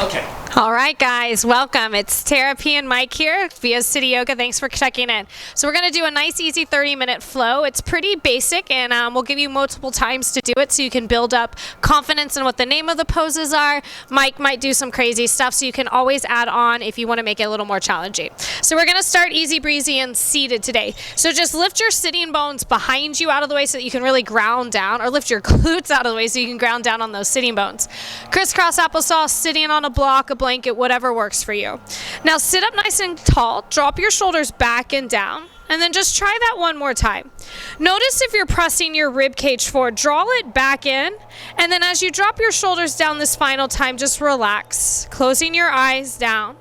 Okay. All right, guys, welcome. It's Tara P and Mike here via City Yoga. Thanks for checking in. So we're going to do a nice, easy 30-minute flow. It's pretty basic, and we'll give you multiple times to do it so you can build up confidence in what the name of the poses are. Mike might do some crazy stuff, so you can always add on if you want to make it a little more challenging. So we're going to start easy breezy and seated today. So just lift your sitting bones behind you out of the way so that you can really ground down, or lift your glutes out of the way so you can ground down on those sitting bones. Crisscross applesauce, sitting on a block, a blanket, whatever works for you. Now sit up nice and tall, drop your shoulders back and down, and then just try that one more time. Notice if you're pressing your rib cage forward, draw it back in, and then as you drop your shoulders down this final time, just relax, closing your eyes down.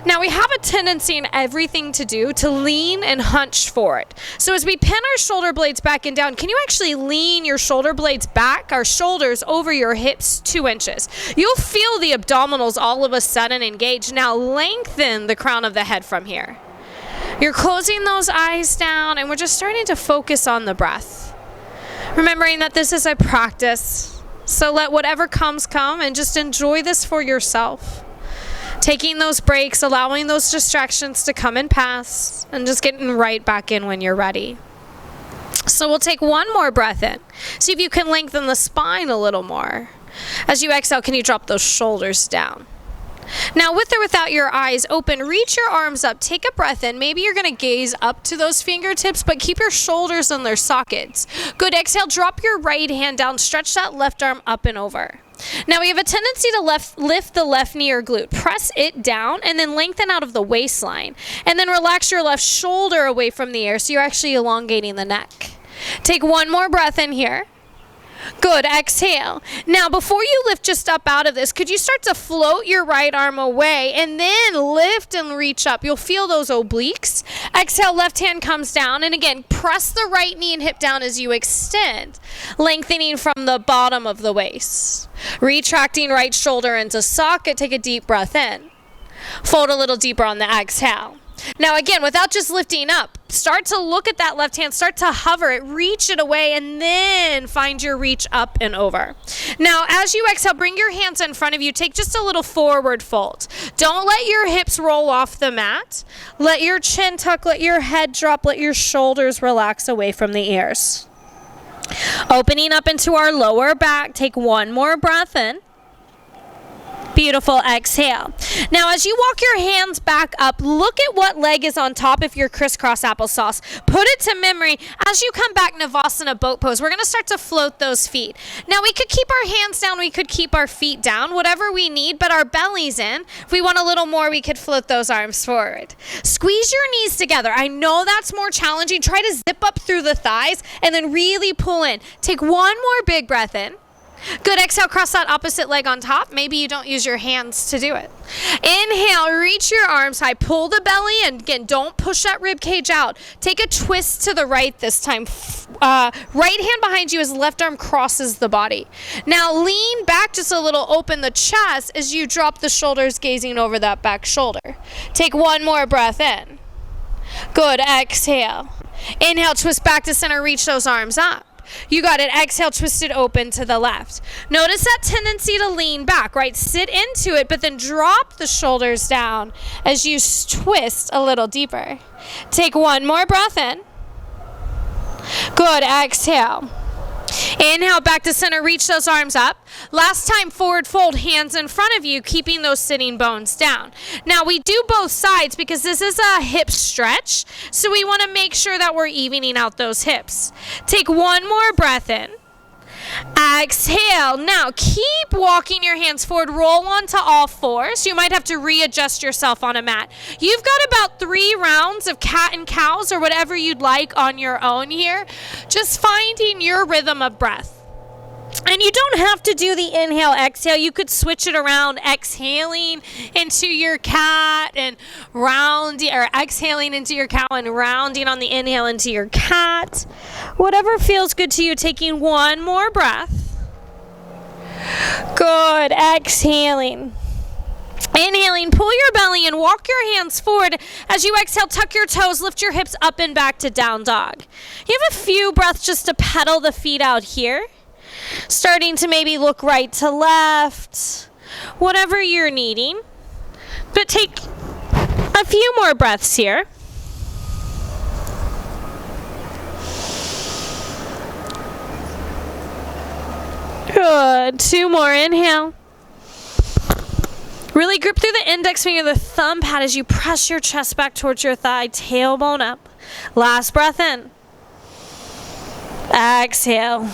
Now we have a tendency in everything to do to lean and hunch forward. So as we pin our shoulder blades back and down, can you actually lean your shoulder blades back, our shoulders over your hips 2 inches? You'll feel the abdominals all of a sudden engage. Now lengthen the crown of the head from here. You're closing those eyes down, and we're just starting to focus on the breath. Remembering that this is a practice, so let whatever comes come, and just enjoy this for yourself. Taking those breaks, allowing those distractions to come and pass, and just getting right back in when you're ready. So we'll take one more breath in. See if you can lengthen the spine a little more. As you exhale, can you drop those shoulders down? Now, with or without your eyes open, reach your arms up, take a breath in. Maybe you're going to gaze up to those fingertips, but keep your shoulders in their sockets. Good, exhale, drop your right hand down, stretch that left arm up and over. Now we have a tendency to lift the left knee or glute. Press it down and then lengthen out of the waistline. And then relax your left shoulder away from the air so you're actually elongating the neck. Take one more breath in here. Good, exhale. Now before you lift just up out of this, could you start to float your right arm away and then lift and reach up? You'll feel those obliques. Exhale, left hand comes down, and again, press the right knee and hip down as you extend, lengthening from the bottom of the waist. Retracting right shoulder into socket, take a deep breath in. Fold a little deeper on the exhale. Now again, without just lifting up, start to look at that left hand, start to hover it, reach it away, and then find your reach up and over. Now as you exhale, bring your hands in front of you, take just a little forward fold. Don't let your hips roll off the mat. Let your chin tuck, let your head drop, let your shoulders relax away from the ears. Opening up into our lower back, take one more breath in. Beautiful, exhale. Now as you walk your hands back up, look at what leg is on top if you're crisscross applesauce. Put it to memory. As you come back, Navasana boat pose, we're going to start to float those feet. Now we could keep our hands down, we could keep our feet down, whatever we need, but our belly's in. If we want a little more, we could float those arms forward. Squeeze your knees together. I know that's more challenging. Try to zip up through the thighs and then really pull in. Take one more big breath in. Good, exhale, cross that opposite leg on top. Maybe you don't use your hands to do it. Inhale, reach your arms high, pull the belly, and again, don't push that rib cage out. Take a twist to the right this time. Right hand behind you as left arm crosses the body. Now lean back just a little, open the chest as you drop the shoulders, gazing over that back shoulder. Take one more breath in. Good, exhale. Inhale, twist back to center, reach those arms up. You got it. Exhale, twist it open to the left. Notice that tendency to lean back, right? Sit into it, but then drop the shoulders down as you twist a little deeper. Take one more breath in. Good. Exhale. Inhale, back to center, reach those arms up. Last time, forward fold, hands in front of you, keeping those sitting bones down. Now we do both sides because this is a hip stretch, so we want to make sure that we're evening out those hips. Take one more breath in. Exhale. Now keep walking your hands forward, roll onto all fours. You might have to readjust yourself on a mat. You've got about 3 rounds of cat and cows or whatever you'd like on your own here. Just finding your rhythm of breath. And you don't have to do the inhale, exhale. You could switch it around, exhaling into your cat and rounding, or exhaling into your cow and rounding on the inhale into your cat. Whatever feels good to you, taking one more breath. Good, exhaling. Inhaling, pull your belly and walk your hands forward. As you exhale, tuck your toes, lift your hips up and back to down dog. You have a few breaths just to pedal the feet out here. Starting to maybe look right to left. whatever you're needing. But take a few more breaths here. Good. 2 more. Inhale. Really grip through the index finger, the thumb pad as you press your chest back towards your thigh, tailbone up. Last breath in. Exhale.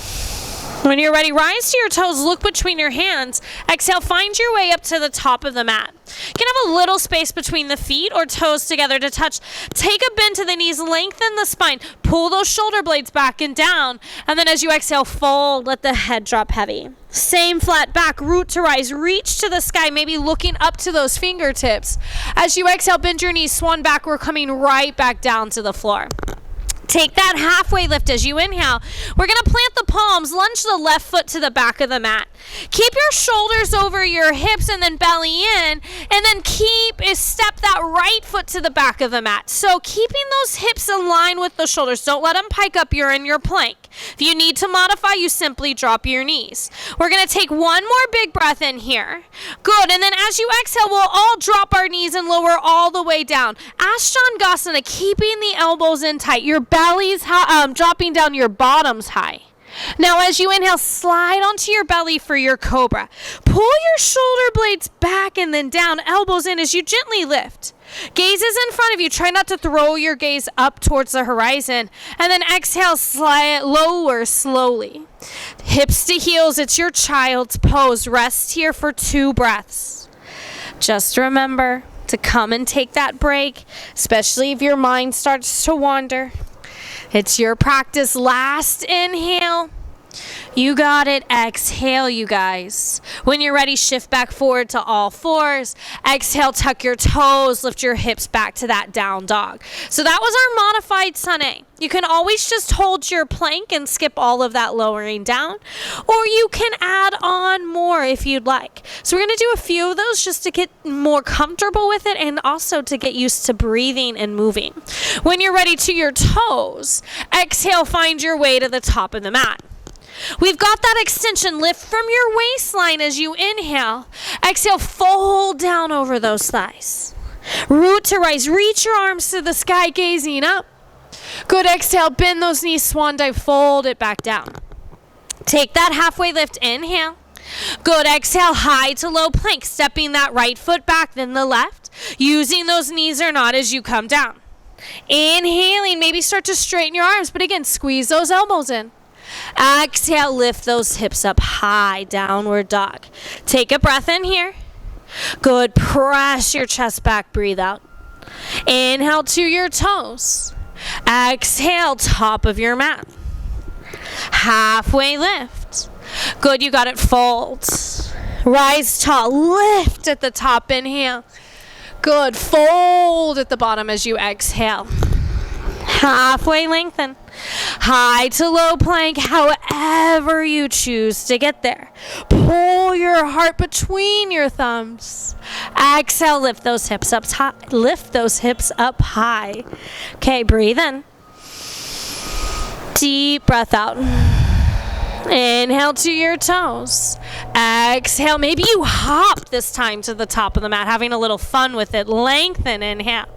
When you're ready, rise to your toes, look between your hands. Exhale, find your way up to the top of the mat. You can have a little space between the feet or toes together to touch. Take a bend to the knees, lengthen the spine, pull those shoulder blades back and down. And then as you exhale, fold, let the head drop heavy. Same flat back, root to rise, reach to the sky, maybe looking up to those fingertips. As you exhale, bend your knees, swan back, we're coming right back down to the floor. Take that halfway lift as you inhale. We're going to plant the palms, lunge the left foot to the back of the mat. Keep your shoulders over your hips and then belly in, and then step that right foot to the back of the mat. So keeping those hips in line with the shoulders. Don't let them pike up. You're in your plank. If you need to modify, you simply drop your knees. We're going to take one more big breath in here. Good. And then as you exhale, we'll all drop our knees and lower all the way down. Ashtangasana, keeping the elbows in tight. Your belly's dropping down, your bottom's high. Now as you inhale, slide onto your belly for your cobra. Pull your shoulder blades back and then down, elbows in as you gently lift. Gaze is in front of you. Try not to throw your gaze up towards the horizon. And then exhale, slide lower slowly. Hips to heels, it's your child's pose. Rest here for 2 breaths. Just remember to come and take that break, especially if your mind starts to wander. It's your practice. Last inhale. You got it. Exhale, you guys. When you're ready, shift back forward to all fours. Exhale, tuck your toes, lift your hips back to that down dog. So that was our modified Sun A. You can always just hold your plank and skip all of that lowering down, or you can add on more if you'd like. So we're going to do a few of those just to get more comfortable with it and also to get used to breathing and moving. When you're ready to your toes, exhale, find your way to the top of the mat. We've got that extension. Lift from your waistline as you inhale. Exhale, fold down over those thighs. Root to rise. Reach your arms to the sky, gazing up. Good. Exhale, bend those knees, swan dive, fold it back down. Take that halfway lift. Inhale. Good. Exhale, high to low plank. Stepping that right foot back, then the left. Using those knees or not as you come down. Inhaling, maybe start to straighten your arms, but again, squeeze those elbows in. Exhale, lift those hips up high, downward dog. Take a breath in here. Good. Press your chest back, breathe out. Inhale to your toes. Exhale, top of your mat. Halfway lift. Good, you got it. Fold. Rise tall, lift at the top, inhale. Good, fold at the bottom as you exhale. Halfway lengthen. High to low plank, however you choose to get there. Pull your heart between your thumbs. Exhale, lift those hips up high. Lift those hips up high. Okay, breathe in. Deep breath out. Inhale to your toes. Exhale. Maybe you hop this time to the top of the mat, having a little fun with it. Lengthen, inhale.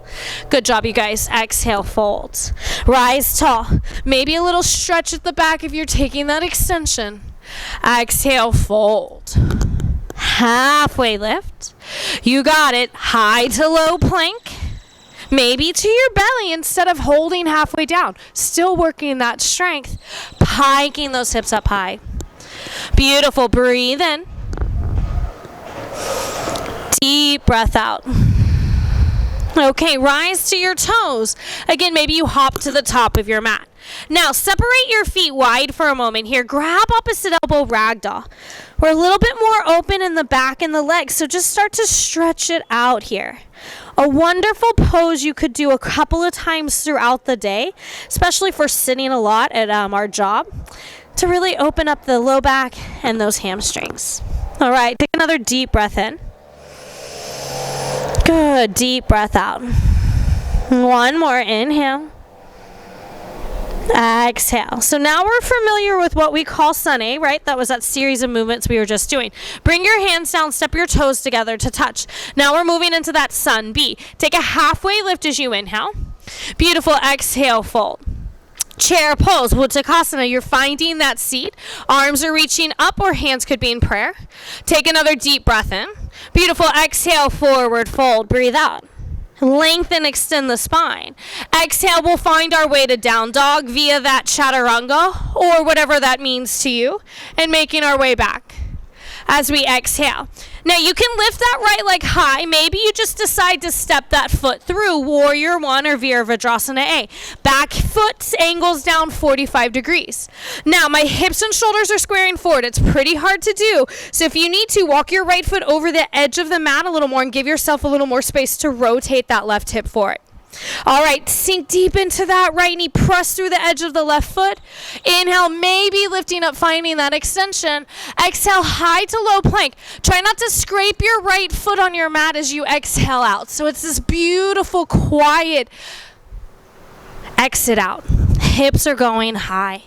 Good job, you guys. Exhale, fold. Rise tall. Maybe a little stretch at the back if you're taking that extension. Exhale, fold. Halfway lift. You got it. High to low plank. Maybe to your belly instead of holding halfway down. Still working that strength. Piking those hips up high. Beautiful. Breathe in. Deep breath out. Okay, rise to your toes. Again, maybe you hop to the top of your mat. Now, separate your feet wide for a moment here. Grab opposite elbow ragdoll. We're a little bit more open in the back and the legs, so just start to stretch it out here. A wonderful pose you could do a couple of times throughout the day, especially for sitting a lot at our job, to really open up the low back and those hamstrings. All right, take another deep breath in. Good, deep breath out. One more, inhale. Exhale. So now we're familiar with what we call sun A, right? That was that series of movements we were just doing. Bring your hands down, step your toes together to touch. Now we're moving into that sun B. Take a halfway lift as you inhale. Beautiful. Exhale, fold. Chair pose, Uttanasana. You're finding that seat. Arms are reaching up or hands could be in prayer. Take another deep breath in. Beautiful. Exhale, forward fold. Breathe out. Lengthen, extend the spine. Exhale, we'll find our way to down dog via that chaturanga or whatever that means to you, and making our way back as we exhale. Now you can lift that right leg high. Maybe you just decide to step that foot through Warrior 1 or Virabhadrasana A. Back foot angles down 45 degrees. Now my hips and shoulders are squaring forward. It's pretty hard to do. So if you need to, walk your right foot over the edge of the mat a little more and give yourself a little more space to rotate that left hip forward. All right, sink deep into that right knee. Press through the edge of the left foot. Inhale, maybe lifting up, finding that extension. Exhale, high to low plank. Try not to scrape your right foot on your mat as you exhale out. So it's this beautiful, quiet exit out. Hips are going high.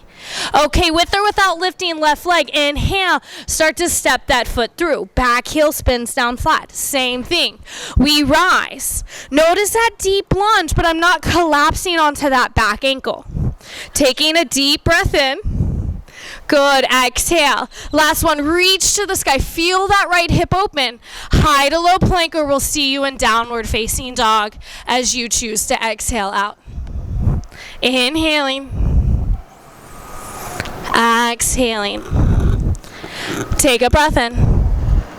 Okay, with or without lifting left leg, inhale, start to step that foot through. Back heel spins down flat. Same thing. We rise. Notice that deep lunge, but I'm not collapsing onto that back ankle. Taking a deep breath in. Good. Exhale. Last one. Reach to the sky. Feel that right hip open. High to low plank, or we'll see you in downward facing dog as you choose to exhale out. Inhaling. Exhaling. Take a breath in.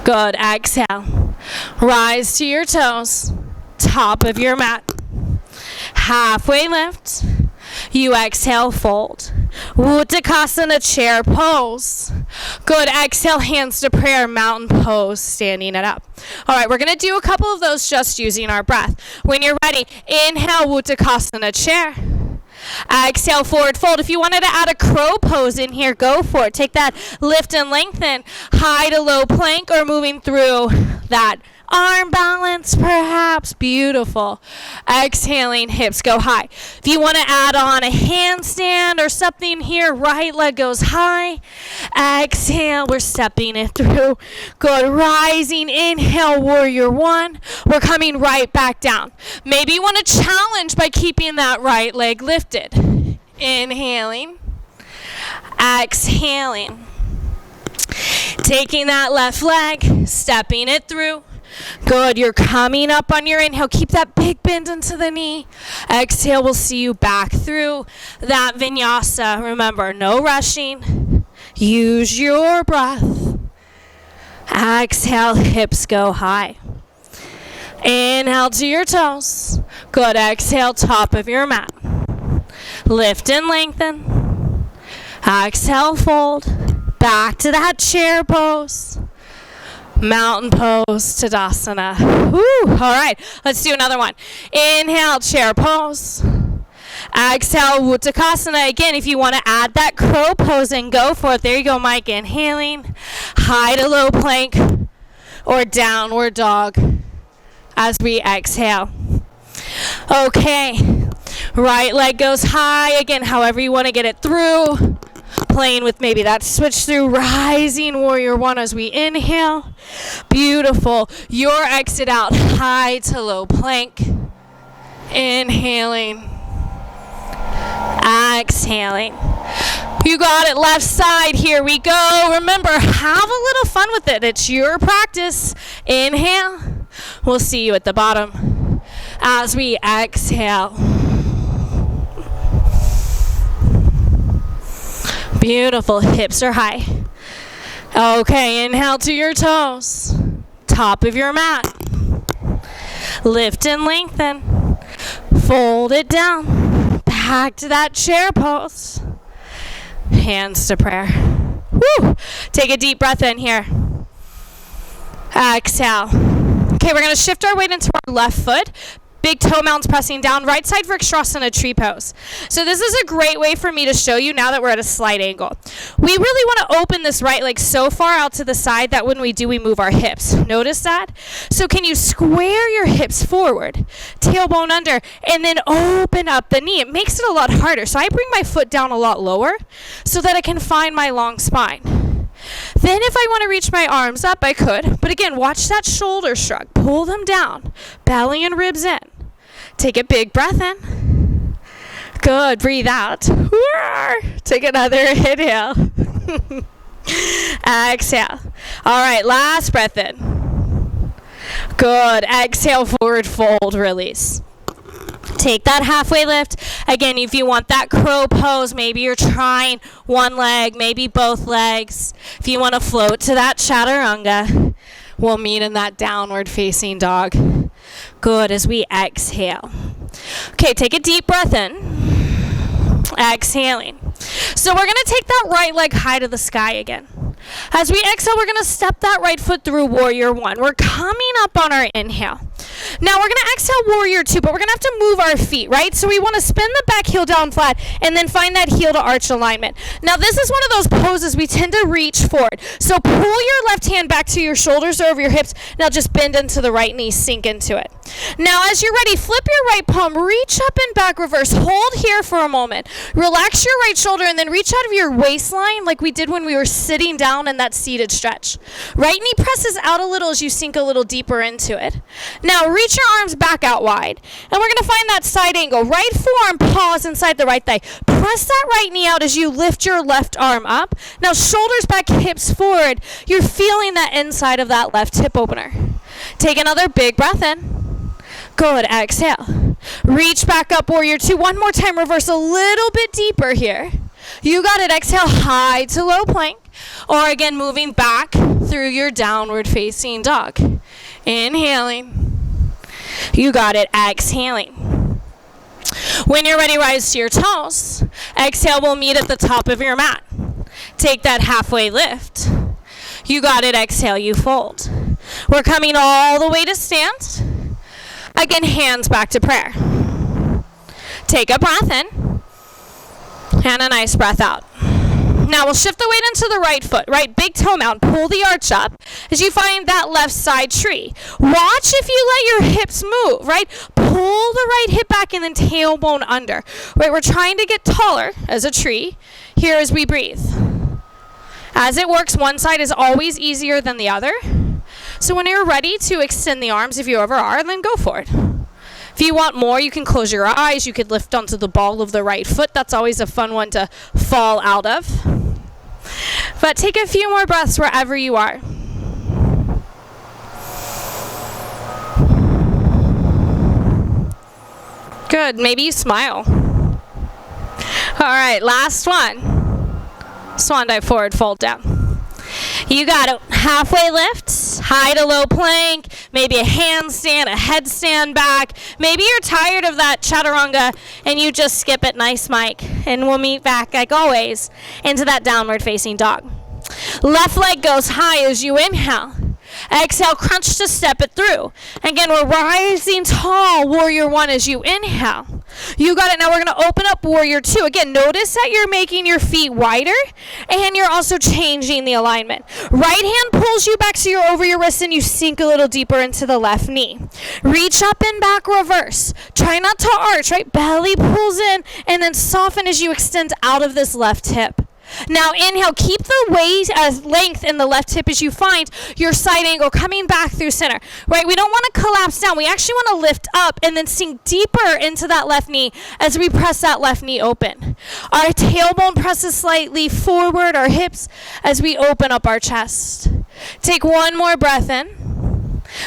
Good. Exhale. Rise to your toes. Top of your mat. Halfway lift. You exhale, fold. Uttanasana, chair pose. Good. Exhale, hands to prayer, mountain pose, standing it up. All right, we're going to do a couple of those just using our breath. When you're ready, inhale, Uttanasana, chair. Exhale, forward fold. If you wanted to add a crow pose in here, go for it. Take that lift and lengthen. High to low plank or moving through that arm balance, perhaps. Beautiful. Exhaling, hips go high. If you want to add on a handstand or something here, right leg goes high. Exhale, we're stepping it through. Good. Rising, inhale, Warrior 1. We're coming right back down. Maybe you want to challenge by keeping that right leg lifted. Inhaling. Exhaling. Taking that left leg, stepping it through. Good. You're coming up on your inhale. Keep that big bend into the knee. Exhale. We'll see you back through that vinyasa. Remember, no rushing. Use your breath. Exhale. Hips go high. Inhale to your toes. Good. Exhale. Top of your mat. Lift and lengthen. Exhale. Fold. Back to that chair pose. Mountain pose, Tadasana. Woo. All right, let's do another one. Inhale, chair pose. Exhale, Uttanasana. Again, if you want to add that crow pose in, go for it. There you go, Mike. Inhaling, high to low plank or downward dog as we exhale. Okay, right leg goes high. Again, however you want to get it through. Playing with maybe that switch through, rising Warrior 1 as we inhale. Beautiful. Your exit out, high to low plank. Inhaling. Exhaling. You got it. Left side. Here we go. Remember, have a little fun with it. It's your practice. Inhale. We'll see you at the bottom as we exhale. Beautiful. Hips are high. Okay, inhale to your toes. Top of your mat. Lift and lengthen. Fold it down. Back to that chair pose. Hands to prayer. Woo! Take a deep breath in here. Exhale. Okay, we're going to shift our weight into our left foot. big toe mounds pressing down, right side Vrkstrasana tree pose. So this is a great way for me to show you now that we're at a slight angle. We really want to open this right leg so far out to the side that when we do, we move our hips. Notice that? So can you square your hips forward, tailbone under, and then open up the knee? It makes it a lot harder. So I bring my foot down a lot lower so that I can find my long spine. Then if I want to reach my arms up, I could. But again, watch that shoulder shrug. Pull them down. Belly and ribs in. Take a big breath in. Good. Breathe out. Take another inhale. Exhale. All right, last breath in. Good. Exhale, forward fold, release. Take that halfway lift. Again, if you want that crow pose, maybe you're trying one leg, maybe both legs. If you want to float to that chaturanga, we'll meet in that downward facing dog. Good, as we exhale. Okay, take a deep breath in. Exhaling. So we're going to take that right leg high to the sky again. As we exhale, we're going to step that right foot through Warrior One. We're coming up on our inhale. Now we're going to exhale Warrior Two, but we're going to have to move our feet, right? So we want to spin the back heel down flat and then find that heel to arch alignment. Now this is one of those poses we tend to reach forward. So pull your left hand back to your shoulders or over your hips. Now just bend into the right knee, sink into it. Now as you're ready, flip your right palm, reach up and back reverse. Hold here for a moment. Relax your right shoulder and then reach out of your waistline like we did when we were sitting down in that seated stretch. Right knee presses out a little as you sink a little deeper into it. Now reach your arms back out wide. And we're going to find that side angle. Right forearm pause inside the right thigh. Press that right knee out as you lift your left arm up. Now shoulders back, hips forward. You're feeling that inside of that left hip opener. Take another big breath in. Good. Exhale. Reach back up, Warrior Two. One more time. Reverse a little bit deeper here. You got it. Exhale, high to low plank. Or again, moving back through your downward facing dog. Inhaling. You got it. Exhaling. When you're ready, rise to your toes. Exhale, we'll meet at the top of your mat. Take that halfway lift. You got it. Exhale, you fold. We're coming all the way to stand. Again, hands back to prayer. Take a breath in. And a nice breath out. Now we'll shift the weight into the right foot, right? Big toe mount. Pull the arch up as you find that left side tree. Watch if you let your hips move, right? Pull the right hip back and then tailbone under. Right, we're trying to get taller as a tree here as we breathe. As it works, one side is always easier than the other. So when you're ready to extend the arms, if you ever are, then go for it. If you want more, you can close your eyes. You could lift onto the ball of the right foot. That's always a fun one to fall out of. But take a few more breaths wherever you are. Good. Maybe you smile. All right, last one. Swan dive forward, fold down. You got it. Halfway lift, high to low plank, maybe a handstand, a headstand back. Maybe you're tired of that chaturanga and you just skip it. Nice, Mike. And we'll meet back, like always, into that downward facing dog. Left leg goes high as you inhale. Exhale, crunch to step it through. Again, we're rising tall, Warrior One, as you inhale. You got it. Now we're going to open up Warrior Two. Again, notice that you're making your feet wider and you're also changing the alignment. Right hand pulls you back so you're over your wrist and you sink a little deeper into the left knee. Reach up and back, reverse. Try not to arch, right? Belly pulls in and then soften as you extend out of this left hip. Now inhale, keep the weight as length in the left hip as you find your side angle coming back through center, right? We don't want to collapse down. We actually want to lift up and then sink deeper into that left knee as we press that left knee open. Our tailbone presses slightly forward, our hips, as we open up our chest. Take one more breath in.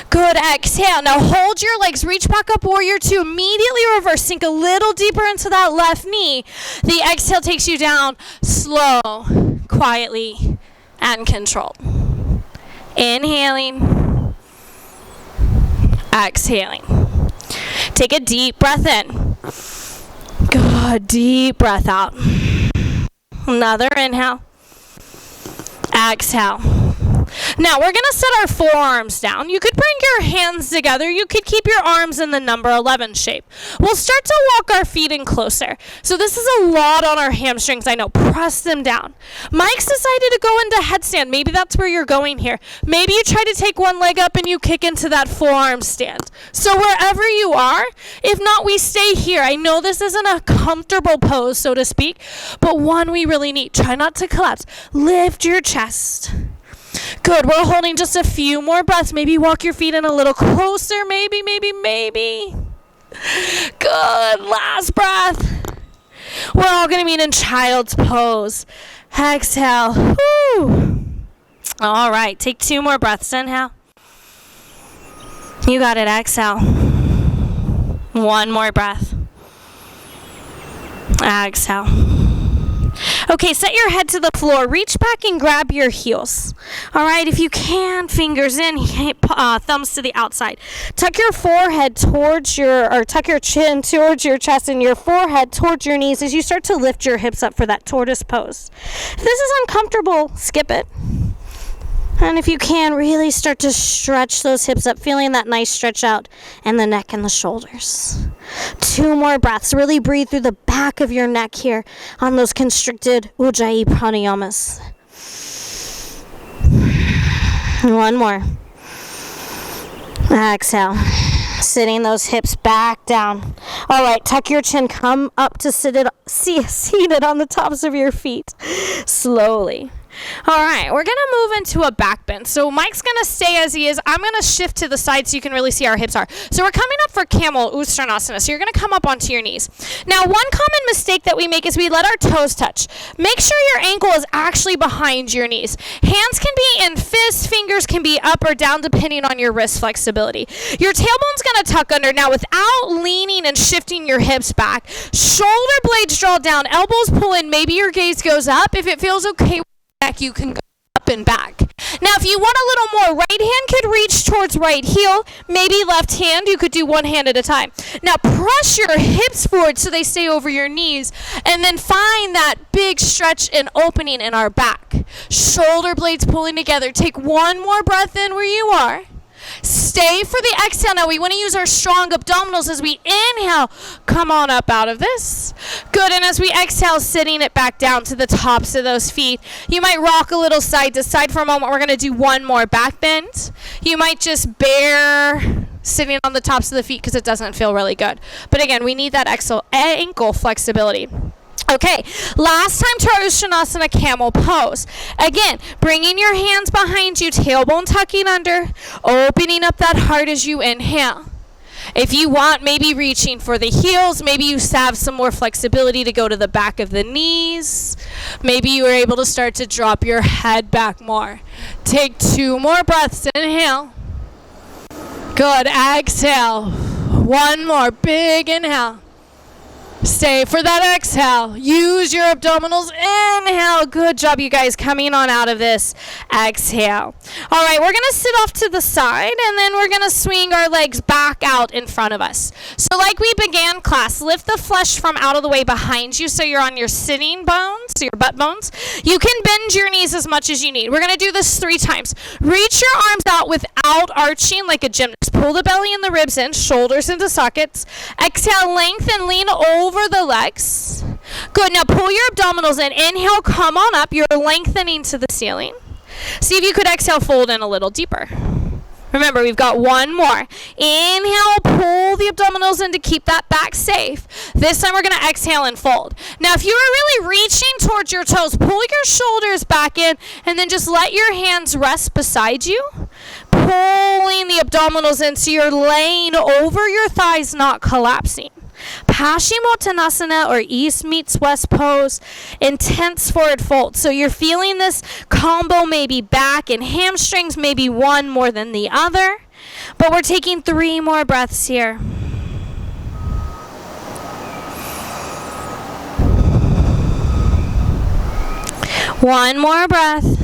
Good. Exhale. Now hold your legs. Reach back up, Warrior Two. Immediately reverse. Sink a little deeper into that left knee. The exhale takes you down slow, quietly, and controlled. Inhaling. Exhaling. Take a deep breath in. Good. Deep breath out. Another inhale. Exhale. Now we're gonna set our forearms down. You could bring your hands together. You could keep your arms in the number 11 shape. We'll start to walk our feet in closer. So this is a lot on our hamstrings, I know. Press them down. Mike's decided to go into headstand. Maybe that's where you're going here. Maybe you try to take one leg up and you kick into that forearm stand. So wherever you are, if not, we stay here. I know this isn't a comfortable pose, so to speak, but one we really need. Try not to collapse. Lift your chest. Good. We're holding just a few more breaths. Maybe walk your feet in a little closer. Maybe. Good. Last breath. We're all going to be in child's pose. Exhale. Whew. All right. Take 2 more breaths. Inhale. You got it. Exhale. 1 more breath. Exhale. Okay, set your head to the floor. Reach back and grab your heels. All right, if you can, fingers in, thumbs to the outside. Tuck your forehead tuck your chin towards your chest and your forehead towards your knees as you start to lift your hips up for that tortoise pose. If this is uncomfortable, skip it. And if you can, really start to stretch those hips up, feeling that nice stretch out in the neck and the shoulders. 2 more breaths. Really breathe through the back of your neck here on those constricted Ujjayi pranayamas. 1 more. Exhale. Sitting those hips back down. All right, tuck your chin. Come up to seated on the tops of your feet. Slowly. All right, we're going to move into a back bend. So Mike's going to stay as he is. I'm going to shift to the side so you can really see our hips are. So we're coming up for camel Uttanasana. So you're going to come up onto your knees. Now, one common mistake that we make is we let our toes touch. Make sure your ankle is actually behind your knees. Hands can be in fists, fingers can be up or down depending on your wrist flexibility. Your tailbone's going to tuck under. Now, without leaning and shifting your hips back, shoulder blades draw down, elbows pull in, maybe your gaze goes up. If it feels okay, you can go up and back. Now, if you want a little more, right hand could reach towards right heel, maybe left hand, you could do one hand at a time. Now, press your hips forward so they stay over your knees, and then find that big stretch and opening in our back. Shoulder blades pulling together. Take 1 more breath in where you are. Stay for the exhale. Now we want to use our strong abdominals as we inhale. Come on up out of this. Good. And as we exhale, sitting it back down to the tops of those feet. You might rock a little side to side for a moment. We're going to do 1 more back bend. You might just bear sitting on the tops of the feet because it doesn't feel really good. But again, we need that ankle flexibility. Okay, last time to our Uttanasana camel pose. Again, bringing your hands behind you, tailbone tucking under, opening up that heart as you inhale. If you want, maybe reaching for the heels. Maybe you have some more flexibility to go to the back of the knees. Maybe you are able to start to drop your head back more. Take 2 more breaths. Inhale. Good. Exhale. 1 more. Big inhale. Stay for that exhale. Use your abdominals. Inhale. Good job, you guys, coming on out of this. Exhale. All right, we're going to sit off to the side, and then we're going to swing our legs back out in front of us. So like we began class, lift the flesh from out of the way behind you so you're on your sitting bones, so your butt bones. You can bend your knees as much as you need. We're going to do this 3 times. Reach your arms out without arching like a gymnast. Pull the belly and the ribs in, shoulders into sockets. Exhale, lengthen, lean over the legs. Good. Now pull your abdominals in. Inhale, come on up. You're lengthening to the ceiling. See if you could exhale, fold in a little deeper. Remember, we've got 1 more. Inhale, pull the abdominals in to keep that back safe. This time we're going to exhale and fold. Now, if you are really reaching towards your toes, pull your shoulders back in and then just let your hands rest beside you. Pulling the abdominals in so you're laying over your thighs, not collapsing. Paschimottanasana, or East meets West pose, intense forward fold. So you're feeling this combo, maybe back and hamstrings, maybe one more than the other. But we're taking 3 more breaths here. One more breath.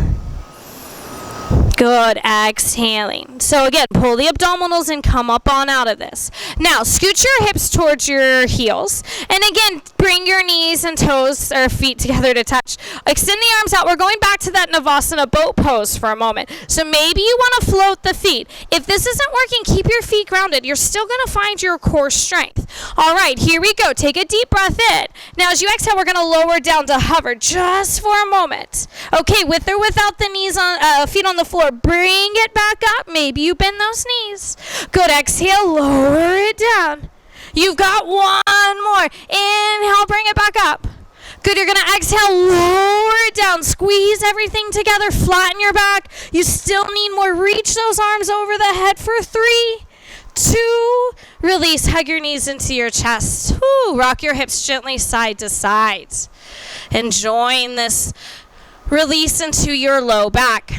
Good, exhaling. So again, pull the abdominals and come up on out of this. Now, scoot your hips towards your heels. And again, bring your knees and toes or feet together to touch. Extend the arms out. We're going back to that Navasana boat pose for a moment. So maybe you want to float the feet. If this isn't working, keep your feet grounded. You're still going to find your core strength. All right, here we go. Take a deep breath in. Now, as you exhale, we're going to lower down to hover just for a moment. Okay, with or without the knees on, feet on the floor, bring it back up. Maybe you bend those knees. Good, exhale, lower it down. You've got one more. Inhale, bring it back up. Good, you're going to exhale, lower it down. Squeeze everything together, flatten your back. You still need more. Reach those arms over the head for 3, 2, release. Hug your knees into your chest. Woo, rock your hips gently side to side. Enjoying this release into your low back.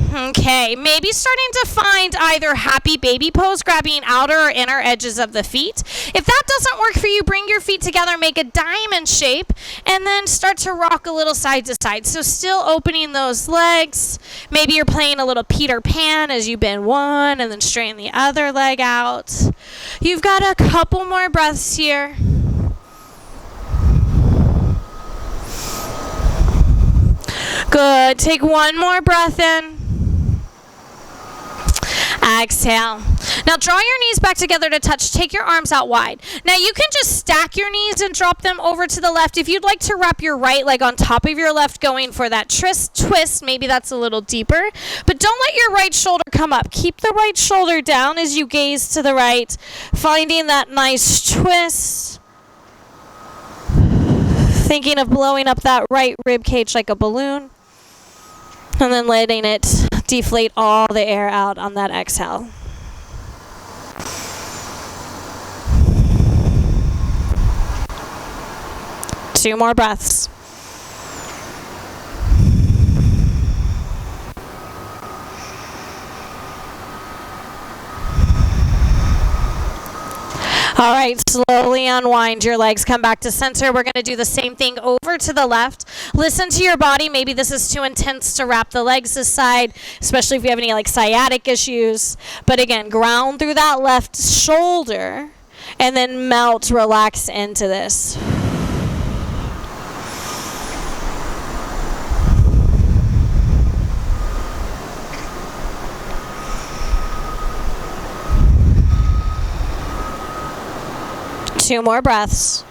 Okay, maybe starting to find either happy baby pose, grabbing outer or inner edges of the feet. If that doesn't work for you, bring your feet together, make a diamond shape, and then start to rock a little side to side. So still opening those legs. Maybe you're playing a little Peter Pan as you bend one and then straighten the other leg out. You've got a couple more breaths here. Good. Take one more breath in. Exhale. Now draw your knees back together to touch. Take your arms out wide. Now you can just stack your knees and drop them over to the left. If you'd like to wrap your right leg on top of your left, going for that twist, maybe that's a little deeper. But don't let your right shoulder come up. Keep the right shoulder down as you gaze to the right, finding that nice twist. Thinking of blowing up that right rib cage like a balloon. And then letting it deflate all the air out on that exhale. Two more breaths. All right, slowly unwind your legs. Come back to center. We're going to do the same thing over to the left. Listen to your body. Maybe this is too intense to wrap the legs this side, especially if you have any like sciatic issues. But again, ground through that left shoulder and then melt, relax into this. Two more breaths.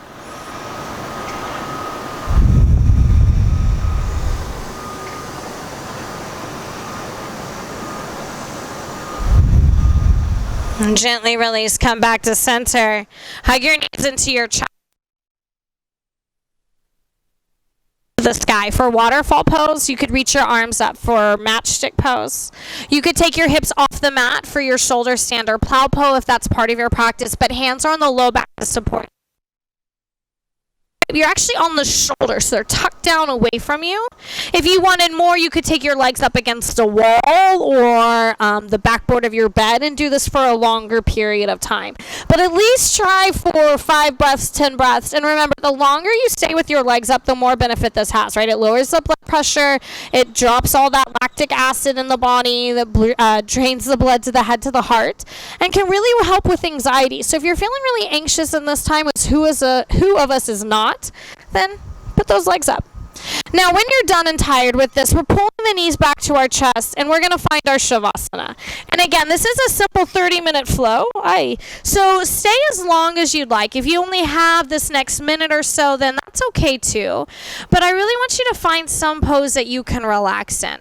And gently release. Come back to center. Hug your knees into your chest. The sky. For waterfall pose, you could reach your arms up. For matchstick pose, you could take your hips off the mat for your shoulder stand or plow pose if that's part of your practice, but hands are on the low back to support. You're actually on the shoulder, so they're tucked down away from you. If you wanted more, you could take your legs up against a wall or the backboard of your bed and do this for a longer period of time. But at least try for 5 breaths, 10 breaths. And remember, the longer you stay with your legs up, the more benefit this has, right? It lowers the blood pressure. It drops all that lactic acid in the body that drains the blood to the head to the heart and can really help with anxiety. So if you're feeling really anxious in this time, which who of us is not, then put those legs up. Now, when you're done and tired with this, we're pulling the knees back to our chest, and we're going to find our Shavasana. And again, this is a simple 30-minute flow. So stay as long as you'd like. If you only have this next minute or so, then that's okay too. But I really want you to find some pose that you can relax in.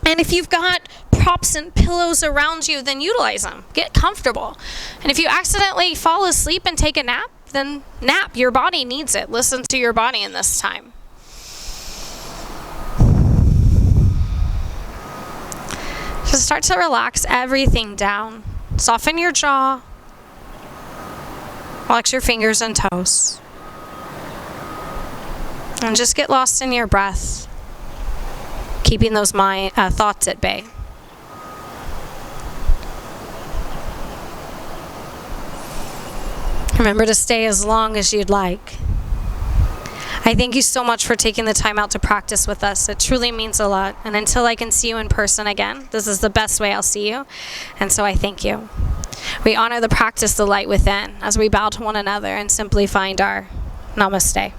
And if you've got props and pillows around you, then utilize them. Get comfortable. And if you accidentally fall asleep and take a nap, then nap. Your body needs it. Listen to your body in this time. Just start to relax everything down. Soften your jaw. Relax your fingers and toes. And just get lost in your breath, keeping those thoughts at bay. Remember to stay as long as you'd like. I thank you so much for taking the time out to practice with us. It truly means a lot. And until I can see you in person again, this is the best way I'll see you. And so I thank you. We honor the practice, the light within, as we bow to one another and simply find our namaste.